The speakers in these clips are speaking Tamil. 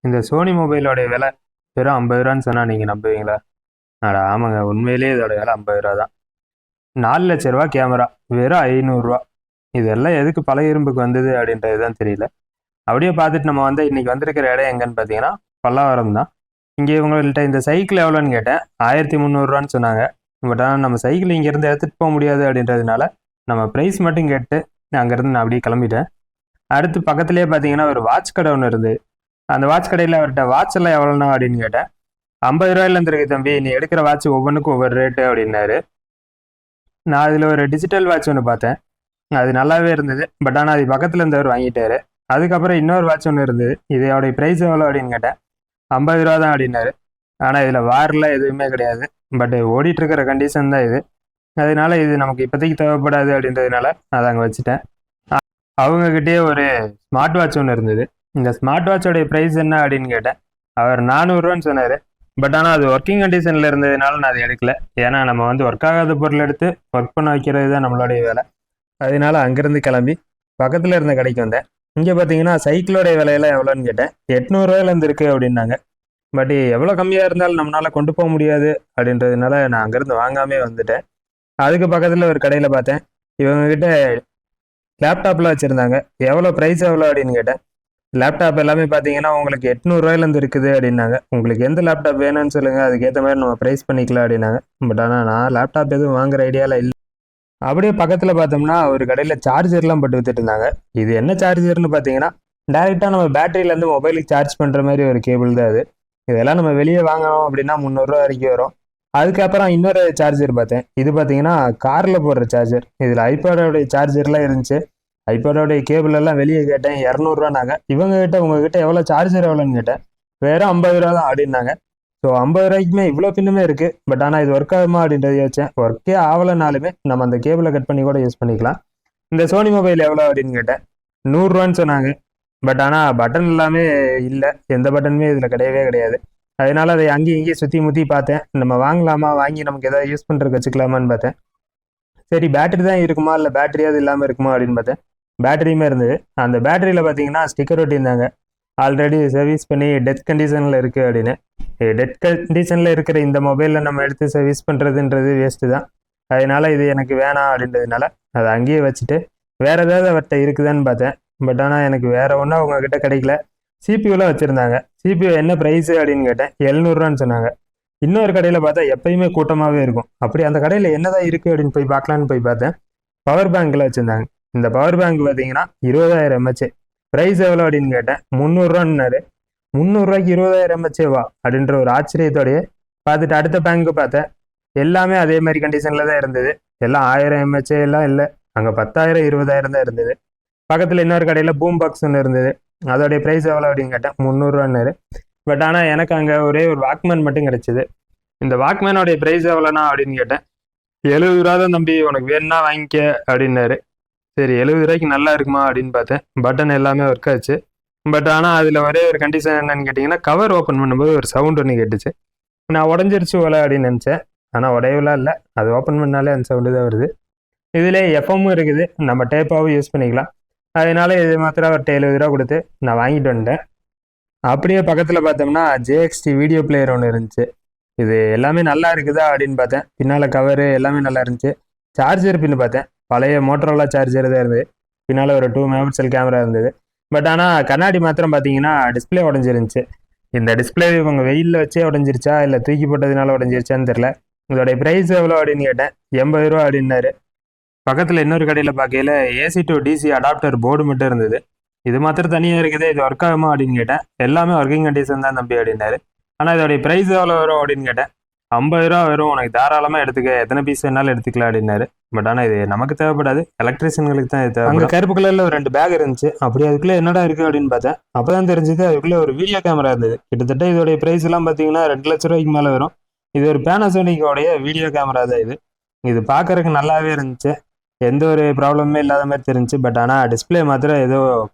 இந்த சோனி மொபைலோடைய விலை வெறும் 50 ரூபான்னு சொன்னால் நீங்கள் நம்புவீங்களா? அட ஆமாங்க, உண்மையிலேயே இதோட விலை 50 ரூபா தான். 4 லட்ச ரூபா கேமரா வெறும் 500 ரூபா. இதெல்லாம் எதுக்கு பழைய இரும்புக்கு வந்தது அப்படின்றது தான் தெரியல. அப்படியே பார்த்துட்டு நம்ம வந்து இன்னைக்கு வந்திருக்கிற இடம் எங்கன்னு பார்த்தீங்கன்னா பல்லாவரம் தான். இங்கே இவங்கள்ட்ட இந்த சைக்கிள் எவ்வளோன்னு கேட்டேன். 1300 ரூபான்னு சொன்னாங்க. பட் ஆனால் நம்ம சைக்கிள் இங்கேருந்து எடுத்துகிட்டு போக முடியாது அப்படின்றதுனால நம்ம ப்ரைஸ் மட்டும் கேட்டு அங்கேருந்து நான் அப்படியே கிளம்பிட்டேன். அடுத்து பக்கத்துலேயே பார்த்தீங்கன்னா ஒரு வாட்ச் கடை ஒன்று இருந்தது. அந்த வாட்ச் கடையில் அவர்கிட்ட வாட்ச் எல்லாம் எவ்வளோண்ணா அப்படின்னு கேட்டேன். 50 ரூபாயிலேருந்து இருக்கு தம்பி, நீ எடுக்கிற வாட்ச் ஒவ்வொன்றுக்கும் ஒவ்வொரு ரேட்டு அப்படின்னாரு. நான் அதில் ஒரு டிஜிட்டல் வாட்ச் ஒன்று பார்த்தேன். அது நல்லாவே இருந்தது. பட் ஆனால் அது பக்கத்தில் இருந்தவர் வாங்கிட்டாரு. அதுக்கப்புறம் இன்னொரு வாட்ச் ஒன்று இருந்தது. இதோடைய ப்ரைஸ் எவ்வளோ அப்படின்னு கேட்டேன். 50 ரூபா தான் அப்படின்னாரு. ஆனால் இதில் வாரெலாம் எதுவுமே கிடையாது. பட் ஓடிட்டு இருக்கிற கண்டிஷன் தான் இது. அதனால இது நமக்கு இப்போதைக்கு தேவைப்படாது அப்படின்றதுனால அதை அங்கே வச்சுட்டேன். அவங்கக்கிட்டே ஒரு ஸ்மார்ட் வாட்ச் ஒன்று இருந்தது. இந்த ஸ்மார்ட் வாட்சோடைய ப்ரைஸ் என்ன அப்படின்னு கேட்டேன். அவர் 400 ரூபான்னு சொன்னார். பட் ஆனால் அது ஒர்க்கிங் கண்டிஷனில் இருந்ததுனால நான் அதை எடுக்கல. ஏன்னா நம்ம வந்து ஒர்க் ஆகாத பொருள் எடுத்து ஒர்க் பண்ண வைக்கிறது தான் நம்மளுடைய வேலை. அதனால அங்கேருந்து கிளம்பி பக்கத்தில் இருந்த கடைக்கு வந்தேன். இங்கே பார்த்தீங்கன்னா சைக்கிளோடைய விலையெல்லாம் எவ்வளோன்னு கேட்டேன். 800 ரூபாயிலேருந்து இருக்குது அப்படின்னாங்க. பட் எவ்வளோ கம்மியாக இருந்தாலும் நம்மளால் கொண்டு போக முடியாது அப்படின்றதுனால நான் அங்கேருந்து வாங்காமே வந்துட்டேன். அதுக்கு பக்கத்தில் ஒரு கடையில் பார்த்தேன். இவங்ககிட்ட லேப்டாப்லாம் வச்சுருந்தாங்க. எவ்வளோ ப்ரைஸ் எவ்வளோ அப்படின்னு கேட்டேன். லேப்டாப் எல்லாமே பார்த்தீங்கன்னா உங்களுக்கு 800 ரூபாயிலேருந்து இருக்குது அப்படின்னாங்க. உங்களுக்கு எந்த லேப்டாப் வேணும்னு சொல்லுங்கள், அதுக்கேற்ற மாதிரி நம்ம ப்ரைஸ் பண்ணிக்கலாம் அப்படின்னாங்க. பட் ஆனால் நான் லேப்டாப் எதுவும் வாங்குற ஐடியாவில் இல்லை. அப்படியே பக்கத்தில் பார்த்தோம்னா ஒரு கடையில் சார்ஜர்லாம் போட்டு வித்துட்டு இருந்தாங்க. இது என்ன சார்ஜர்னு பார்த்தீங்கன்னா டேரெக்டாக நம்ம பேட்டரியிலேருந்து மொபைலுக்கு சார்ஜ் பண்ணுற மாதிரி ஒரு கேபிள் தான் அது. இதெல்லாம் நம்ம வெளியே வாங்கணும் அப்படின்னா 300 ரூபா வரைக்கும் வரும். அதுக்கப்புறம் இன்னொரு சார்ஜர் பார்த்தேன். இது பார்த்தீங்கன்னா காரில் போடுற சார்ஜர். இதில் ஐபேடோடைய சார்ஜர்லாம் இருந்துச்சு. ஐபேடோடைய கேபிள் எல்லாம் வெளியே கேட்டேன். 200 ரூபானாங்க. இவங்க கிட்ட உங்ககிட்ட எவ்வளோ சார்ஜர் எவ்வளோன்னு கேட்டேன். வெறும் 50 ரூபா தான் அப்படின்னாங்க. ஸோ 50 ரூபாய்க்குமே இவ்வளோ பின்னுமே இருக்குது. பட் ஆனால் இது ஒர்க் ஆகுமா அப்படின்றத யோசிச்சேன். ஒர்க்கே ஆகலைனாலுமே நம்ம அந்த கேபிளை கட் பண்ணி கூட யூஸ் பண்ணிக்கலாம். இந்த சோனி மொபைல் எவ்வளோ அப்படின்னு கேட்டேன். 100 ரூபான்னு சொன்னாங்க. பட் ஆனால் பட்டன் எல்லாமே இல்லை. எந்த பட்டனுமே இதில் கிடையவே கிடையாது. அதனால அதை அங்கேயும் இங்கேயும் சுற்றி முற்றி பார்த்தேன். நம்ம வாங்கலாமா, வாங்கி நமக்கு எதாவது யூஸ் பண்ணுறதுக்கு வச்சுக்கலாமான்னு பார்த்தேன். சரி பேட்டரி தான் இருக்குமா இல்லை பேட்டரியாவது இல்லாமல் இருக்குமா அப்படின்னு பார்த்தேன். பேட்டரியுமே இருந்தது. அந்த பேட்டரியில் பார்த்தீங்கன்னா ஸ்டிக்கர் ஒட்டியிருந்தாங்க. ஆல்ரெடி சர்வீஸ் பண்ணி டெத் கண்டிஷனில் இருக்குது அப்படின்னு. டெத் கண்டிஷனில் இருக்கிற இந்த மொபைலில் நம்ம எடுத்து சர்வீஸ் பண்ணுறதுன்றது வேஸ்ட்டு தான். அதனால இது எனக்கு வேணாம் அப்படின்றதுனால அதை அங்கேயே வச்சுட்டு வேறு ஏதாவது அவர்கிட்ட இருக்குதான்னு பார்த்தேன். பட் ஆனால் எனக்கு வேறு ஒன்றும் அவங்கக்கிட்ட கிடைக்கல. சிபியூலாம் வச்சுருந்தாங்க. சிபியூ என்ன ப்ரைஸு அப்படின்னு கேட்டேன். 700 ரூபான்னு சொன்னாங்க. இன்னொரு கடையில் பார்த்தா எப்பயுமே கூட்டமாகவே இருக்கும். அப்படி அந்த கடையில் என்னதான் இருக்குது அப்படின்னு போய் பார்க்கலான்னு போய் பார்த்தேன். பவர் பேங்க்கில் வச்சுருந்தாங்க. இந்த பவர் பேங்க் பார்த்தீங்கன்னா 20,000 எம்ஹெச். ப்ரைஸ் எவ்வளோ அப்படின்னு கேட்டேன். 300 ரூபான்னாரு. 300 ரூபாய்க்கு 20,000 எம்ஹெச்வா அப்படின்ற ஒரு ஆச்சரியத்தோடையே பார்த்துட்டு அடுத்த பேங்க்கு பார்த்தேன். எல்லாமே அதே மாதிரி கண்டிஷனில் தான் இருந்தது. எல்லாம் 1000 எம்ஹெச் எல்லாம் இல்லை. அங்கே 10,000 20,000 தான் இருந்தது. பக்கத்தில் இன்னொரு கடையில் பூம் பாக்ஸ் ஒன்று இருந்தது. அதோடைய ப்ரைஸ் எவ்வளோ அப்படின்னு கேட்டேன். 300 ரூபான்னாரு. பட் ஆனால் எனக்கு அங்கே ஒரே ஒரு வாக்மேன் மட்டும் கிடச்சிது. இந்த வாக்மேனோடைய ப்ரைஸ் எவ்வளோண்ணா அப்படின்னு கேட்டேன். 70 ரூபா தான் தம்பி, உனக்கு வேணும்னா வாங்கிக்க அப்படின்னாரு. சரி 70 ரூபாய்க்கு நல்லா இருக்குமா அப்படின்னு பார்த்தேன். பட்டன் எல்லாமே ஒர்க் ஆச்சு. பட் ஆனால் அதில் ஒரே ஒரு கண்டிஷன் என்னன்னு கேட்டிங்கன்னா, கவர் ஓப்பன் பண்ணும்போது ஒரு சவுண்ட் ஒன்று கேட்டுச்சு. நான் உடஞ்சிருச்சு போல அப்படின்னு நினச்சேன். ஆனால் உடையவெல்லாம் இல்லை. அது ஓப்பன் பண்ணாலே அந்த சவுண்டு தான் வருது. இதில் எஃப்எம்மும் இருக்குது. நம்ம டேப்பாகவும் யூஸ் பண்ணிக்கலாம். அதனால இது மாத்திரம் அவர்கிட்ட 70 ரூபா கொடுத்து நான் வாங்கிட்டு வந்துட்டேன். அப்படியே பக்கத்தில் பார்த்தோம்னா ஜேஎக்ஸ்டி வீடியோ பிளேயர் ஒன்று இருந்துச்சு. இது எல்லாமே நல்லா இருக்குதா அப்படின்னு பார்த்தேன். பின்னால் கவரு எல்லாமே நல்லா இருந்துச்சு. சார்ஜர் பின்னு பார்த்தேன். பழைய மோட்டரோலா சார்ஜர் தான் இருந்தது. பின்னால் ஒரு 2 மெகாபிக்சல் கேமரா இருந்தது. பட் ஆனால் கண்ணாடி மாத்திரம் பார்த்தீங்கன்னா டிஸ்பிளே உடஞ்சிருந்துச்சு. இந்த டிஸ்பிளே இவங்க வெயிலில் வச்சே உடஞ்சிருச்சா இல்லை தூக்கி போட்டதுனால உடஞ்சிருச்சான்னு தெரில. இதோடைய ப்ரைஸ் எவ்வளோ அப்படின்னு கேட்டேன். 80 ரூபா அப்படின்னாரு. பக்கத்தில் இன்னொரு கடையில் பார்க்கையில் AC to DC adapter board மட்டும் இருந்தது. இது மாத்திரம் தனியாக இருக்குது, இது ஒர்க் ஆகுமா அப்படின்னு கேட்டேன். எல்லாமே ஒர்க்கிங் கண்டிஷன் தான் தம்பி அப்படின்னாரு. ஆனால் இதோடைய ப்ரைஸ் எவ்வளோ வரும் அப்படின்னு கேட்டேன். 50 ரூபா வரும், உனக்கு தாராளமாக எடுத்துக்க, எத்தனை பீஸ் வேணாலும் எடுத்துக்கலாம் அப்படின்னாரு. பட் ஆனால் இது நமக்கு தேவைப்படாது, எலக்ட்ரிஷியன்களுக்கு தான் இது தேவை. அங்கே கருப்பு கலரில் ஒரு 2 பேக் இருந்துச்சு. அப்படி அதுக்குள்ளே என்னடா இருக்குது அப்படின்னு பார்த்தேன். அப்போ தான் தெரிஞ்சது அதுக்குள்ளே ஒரு வீடியோ கேமரா இருந்தது. கிட்டத்தட்ட இதோடைய ப்ரைஸ் எல்லாம் பார்த்தீங்கன்னா 2 லட்ச ரூபாய்க்கு மேலே வரும். இது ஒரு பேனாசோனிக்கோடைய வீடியோ கேமரா தான் இது. இது பார்க்கறதுக்கு நல்லாவே இருந்துச்சு. எந்த ஒரு ப்ராப்ளமே இல்லாத மாதிரி தெரிஞ்சு. பட் ஆனால் டிஸ்பிளே மாத்திரம் ஏதோ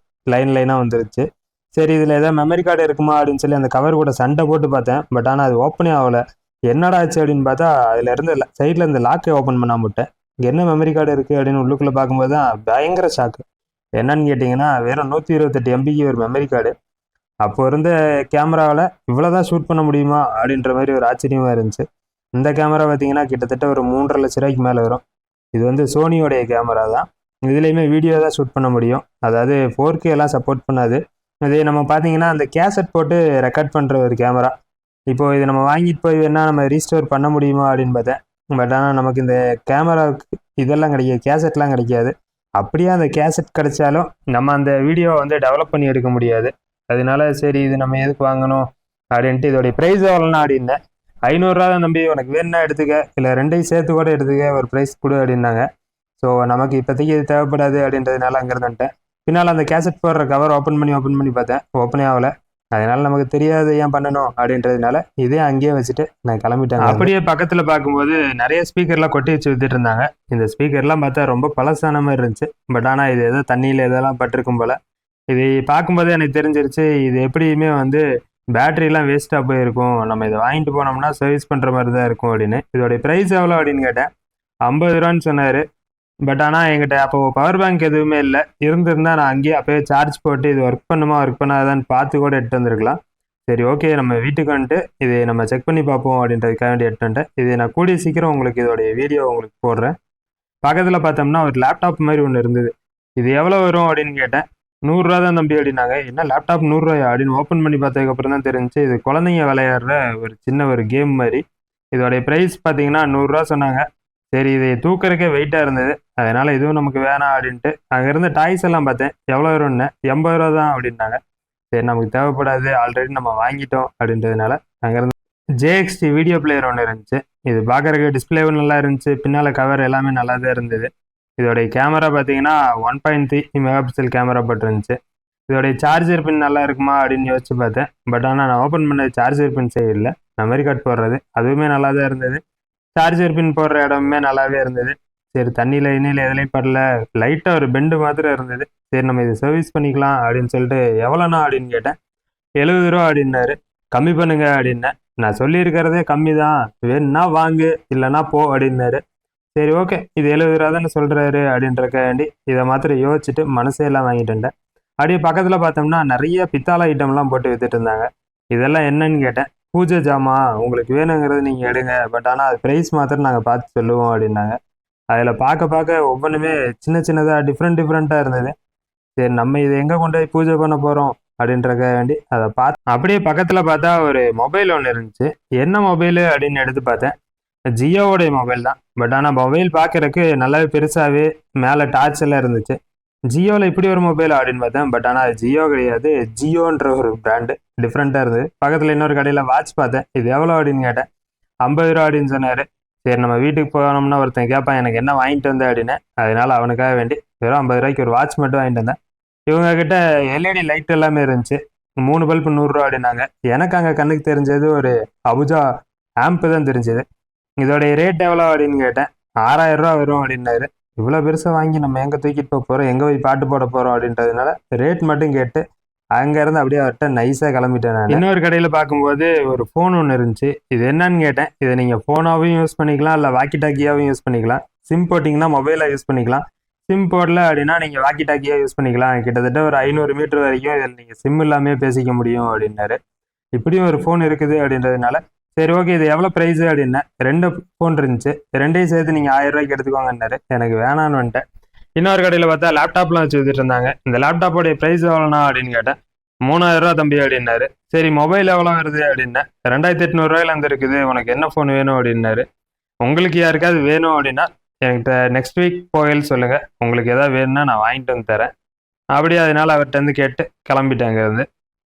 லைனாக வந்துருச்சு. சரி இதில் ஏதாவது மெமரி கார்டு இருக்குமா அப்படின்னு சொல்லி அந்த கவர் கூட சண்டை போட்டு பார்த்தேன். பட் ஆனால் அது ஓப்பனே ஆகலை. என்னடா ஆச்சு அப்படின்னு பார்த்தா அதில் இருந்து சைடில் இந்த லாக்கை ஓப்பன் பண்ணாம விட்டேன். என்ன மெமரி கார்டு இருக்குது அப்படின்னு உள்ளுக்குள்ளே பார்க்கும்போது தான் பயங்கர ஷாக்கு. என்னன்னு கேட்டிங்கன்னா வெறும் 128 MBக்கு ஒரு மெமரி கார்டு. அப்போ இருந்த கேமராவில் இவ்வளோதான் ஷூட் பண்ண முடியுமா அப்படின்ற மாதிரி ஒரு ஆச்சரியமாக இருந்துச்சு. இந்த கேமரா பார்த்தீங்கன்னா கிட்டத்தட்ட ஒரு 3.5 லட்ச ரூபாய்க்கு மேலே வரும். இது வந்து சோனியோடைய கேமரா தான். இதுலேயுமே வீடியோ தான் ஷூட் பண்ண முடியும். அதாவது 4K எல்லாம் சப்போர்ட் பண்ணாது. இதே நம்ம பார்த்தீங்கன்னா அந்த கேசட் போட்டு ரெக்கார்ட் பண்ணுற ஒரு கேமரா. இப்போது இது நம்ம வாங்கிட்டு போய் வேணால் நம்ம ரீஸ்டோர் பண்ண முடியுமா அப்படின்னு பார்த்தேன். பட் ஆனால் நமக்கு இந்த கேமராவுக்கு இதெல்லாம் கிடைக்காது, கேசட்லாம் கிடைக்காது. அப்படியே அந்த கேசட் கிடைச்சாலும் நம்ம அந்த வீடியோவை வந்து டெவலப் பண்ணி எடுக்க முடியாது. அதனால சரி இது நம்ம எதுக்கு வாங்கணும் அப்படின்ட்டு இதோடைய ப்ரைஸ் எவ்வளோனா அப்படின்னேன். 500 தான் தம்பி, உனக்கு வேணுன்னா எடுத்துக்க, இல்லை ரெண்டையும் சேர்த்து கூட எடுத்துக்க, ஒரு ப்ரைஸ் கொடு அப்படின்னாங்க. ஸோ நமக்கு இப்போதைக்கு இது தேவைப்படாது அப்படின்றதுனால அங்கேருந்து வந்துட்டேன். பின்னால் அந்த கேசட் போடுற கவர் ஓப்பன் பண்ணி பார்த்தேன், ஓப்பனே ஆகலை. அதனால நமக்கு தெரியாது ஏன் பண்ணணும் அப்படின்றதுனால இதே அங்கேயே வச்சுட்டு நான் கிளம்பிட்டேன். அப்படியே பக்கத்தில் பார்க்கும்போது நிறைய ஸ்பீக்கர்லாம் கொட்டி வச்சு வித்துட்டு இருந்தாங்க. இந்த ஸ்பீக்கர்லாம் பார்த்தா ரொம்ப பழசான மாதிரி இருந்துச்சு. பட் ஆனால் இது ஏதோ தண்ணியில் இதெல்லாம் பட்டிருக்கும் போல். இது பார்க்கும்போதே எனக்கு தெரிஞ்சிருச்சு இது எப்படியுமே வந்து பேட்டரிலாம் வேஸ்ட்டாக போயிருக்கும், நம்ம இதை வாங்கிட்டு போனோம்னா சர்வீஸ் பண்ணுற மாதிரி தான் இருக்கும் அப்படின்னு. இதோடைய ப்ரைஸ் எவ்வளோ அப்படின்னு கேட்டேன். 50 ரூபான்னு சொன்னார். பட் ஆனால் என்கிட்ட அப்போ பவர் பேங்க் எதுவுமே இல்லை. இருந்திருந்தா நான் அங்கேயே அப்போயே சார்ஜ் போட்டு இது ஒர்க் பண்ணுமா ஒர்க் பண்ணாதான்னு பார்த்து கூட எடுத்து வந்துருக்கலாம். சரி ஓகே, நம்ம வீட்டுக்கு வந்துட்டு இது நம்ம செக் பண்ணி பார்ப்போம் அப்படின்றதுக்காக வேண்டி எடுத்து வந்துட்டேன். இது நான் கூடிய சீக்கிரம் உங்களுக்கு இதோடைய வீடியோ உங்களுக்கு போடுறேன். பக்கத்தில் பார்த்தோம்னா ஒரு லேப்டாப் மாதிரி ஒன்று இருந்தது. இது எவ்வளோ வரும் அப்படின்னு கேட்டேன். 100 ரூபா தான் தம்பி அப்படின்னாங்க. என்ன லேப்டாப் 100 ரூபாயா அப்படின்னு ஓப்பன் பண்ணி பார்த்ததுக்கப்புறம் தான் தெரிஞ்சு இது குழந்தைங்க விளையாடுற ஒரு சின்ன ஒரு கேம் மாதிரி. இதோடைய ப்ரைஸ் பார்த்தீங்கன்னா 100 ரூபா சொன்னாங்க. சரி இது தூக்கறக்கே வெயிட்டாக இருந்தது, அதனால் இதுவும் நமக்கு வேணாம் அப்படின்ட்டு அங்கே இருந்த டாய்ஸ் எல்லாம் பார்த்தேன். எவ்வளோ வரும்னு 80 ரூபா தான் அப்படின்னாங்க. சரி நமக்கு தேவைப்படாது, ஆல்ரெடி நம்ம வாங்கிட்டோம் அப்படின்றதுனால அங்கேருந்து JXT வீடியோ பிளேயர் ஒன்று இருந்துச்சு. இது பார்க்குறக்கு டிஸ்பிளேவும் நல்லா இருந்துச்சு, பின்னால் கவர் எல்லாமே நல்லா தான் இருந்தது. இதோடைய கேமரா பார்த்தீங்கன்னா 1.3 மெகாபிக்சல் கேமரா போட்டிருந்துச்சு. இதோடைய சார்ஜர் பின் நல்லா இருக்குமா அப்படின்னு யோசிச்சு பார்த்தேன். பட் ஆனால் நான் ஓப்பன் பண்ண சார்ஜர் பின் சரி இல்லை, மெமரி கார்டு போடுறது அதுவுமே நல்லா தான் இருந்தது. சார்ஜர் பின் போடுற இடமுமே நல்லாவே இருந்தது. சரி தண்ணியில் எண்ணெயில் எதுலேயும் படல, லைட்டாக ஒரு பெண்டு மாத்திரம் இருந்தது. சரி நம்ம இது சர்வீஸ் பண்ணிக்கலாம் அப்படின்னு சொல்லிட்டு எவ்வளோண்ணா அப்படின்னு கேட்டேன். 70 ரூபா அப்படின்னாரு. கம்மி பண்ணுங்க அப்படின்னேன். நான் சொல்லியிருக்கிறதே கம்மி தான், வேணுன்னா வாங்கு இல்லைன்னா போ அப்படின்னாரு. சரி ஓகே, இது 70 ரூபா தானே சொல்கிறாரு அப்படின்றக்காண்டி இதை மாத்திரம் யோசிச்சுட்டு மனசே எல்லாம் வாங்கிட்டு. அப்படியே பக்கத்தில் பார்த்தோம்னா நிறைய பித்தாளை ஐட்டம்லாம் போட்டு வித்துட்டு இருந்தாங்க. இதெல்லாம் என்னன்னு கேட்டேன். பூஜை ஜாமா உங்களுக்கு வேணுங்கிறது நீங்கள் எடுங்க, பட் ஆனால் அது ப்ரைஸ் மாத்திரம் நாங்கள் பார்த்து சொல்லுவோம் அப்படின்னாங்க. அதில் பார்க்க ஒவ்வொன்றுமே சின்னதாக டிஃப்ரெண்ட்டாக இருந்தது. சரி நம்ம இதை எங்கே கொண்டு போய் பூஜை பண்ண போகிறோம் அப்படின்றக்க வேண்டி அதை பார்த்து அப்படியே பக்கத்தில் பார்த்தா ஒரு மொபைல் ஒன்று இருந்துச்சு. என்ன மொபைலு அப்படின்னு எடுத்து பார்த்தேன். ஜியோவோடைய மொபைல் தான். பட் ஆனால் மொபைல் பார்க்குறக்கு நல்லாவே பெருசாகவே மேலே டார்ச் எல்லாம் இருந்துச்சு. ஜியோவில் இப்படி ஒரு மொபைல் அப்படின்னு பார்த்தேன். பட் ஆனால் அது ஜியோ கிடையாது, ஜியோன்ற ஒரு பிராண்டு, டிஃப்ரெண்ட்டாக இருந்தது. பக்கத்தில் இன்னொரு கடையில் வாட்ச் பார்த்தேன். இது எவ்வளோ அப்படின்னு கேட்டேன். 50 ரூபா அப்படின்னு சொன்னார். சரி நம்ம வீட்டுக்கு போனோம்னா ஒருத்தன் கேட்பான் எனக்கு என்ன வாங்கிட்டு வந்தேன் அப்படின்னு. அதனால அவனுக்காக வேண்டி வெறும் 50 ரூபாய்க்கு ஒரு வாட்ச் மட்டும் வாங்கிட்டு வந்தேன். இவங்ககிட்ட LED லைட் எல்லாமே இருந்துச்சு. 3 பல்பு 100 ரூபா அப்படின்னாங்க. எனக்கு அங்கே கண்ணுக்கு தெரிஞ்சது ஒரு அபுஜா ஆம்ப் தான் தெரிஞ்சது. இதோடைய ரேட் எவ்வளோ அப்படின்னு கேட்டேன். 6000 ரூபா வரும் அப்படின்னாரு. இவ்வளோ பெருசாக வாங்கி நம்ம எங்கே தூக்கிட்டு போக போகிறோம், எங்கே போய் பாட்டு போட போகிறோம் அப்படின்றதுனால ரேட் மட்டும் கேட்டு அங்கேருந்து அப்படியே அவர்கிட்ட நைஸாக கிளம்பிட்டேன் நான். இன்னொரு கடையில் பார்க்கும்போது ஒரு ஃபோன் ஒன்று இருந்துச்சு. இது என்னன்னு கேட்டேன். இதை நீங்கள் ஃபோனாகவும் யூஸ் பண்ணிக்கலாம், இல்லை வாக்கி டாக்கியாகவும் யூஸ் பண்ணிக்கலாம். சிம் போட்டிங்கன்னா மொபைலாக யூஸ் பண்ணிக்கலாம். சிம் போடல அப்படின்னா நீங்கள் வாக்கி டாக்கியாக யூஸ் பண்ணிக்கலாம். கிட்டத்தட்ட ஒரு 500 மீட்டர் வரைக்கும் இதில் நீங்கள் சிம் இல்லாமல் பேசிக்க முடியும் அப்படின்னாரு. இப்படியும் ஒரு ஃபோன் இருக்குது அப்படின்றதுனால சரி ஓகே இது எவ்வளோ ப்ரைஸு அப்படின்னா 2 ஃபோன் இருந்துச்சு. ரெண்டையும் சேர்த்து நீங்கள் 1000 ரூபாய்க்கு எடுத்துக்கோங்கன்னாரு. எனக்கு வேணான்னு வந்துட்டேன். இன்னொரு கடையில் பார்த்தா லேப்டாப்லாம் வச்சு வித்துட்டு இருந்தாங்க. இந்த லேப்டாப்போடைய ப்ரைஸ் எவ்வளோண்ணா அப்படின்னு கேட்டேன். 3000 ரூபா தம்பி அப்படின்னாரு. சரி மொபைல் எவ்வளோ வருது அப்படின்னேன். 2800 ரூபாயிலேருந்து இருக்குது, உனக்கு என்ன ஃபோன் வேணும் அப்படின்னாரு. உங்களுக்கு யாருக்காவது வேணும் அப்படின்னா என்கிட்ட நெக்ஸ்ட் வீக் போகல சொல்லுங்கள், உங்களுக்கு எதாவது வேணும்னா நான் வாங்கிட்டு வந்து தரேன் அப்படி. அதனால அவர்கிட்ட கேட்டு கிளம்பிட்டேன் அங்கேருந்து.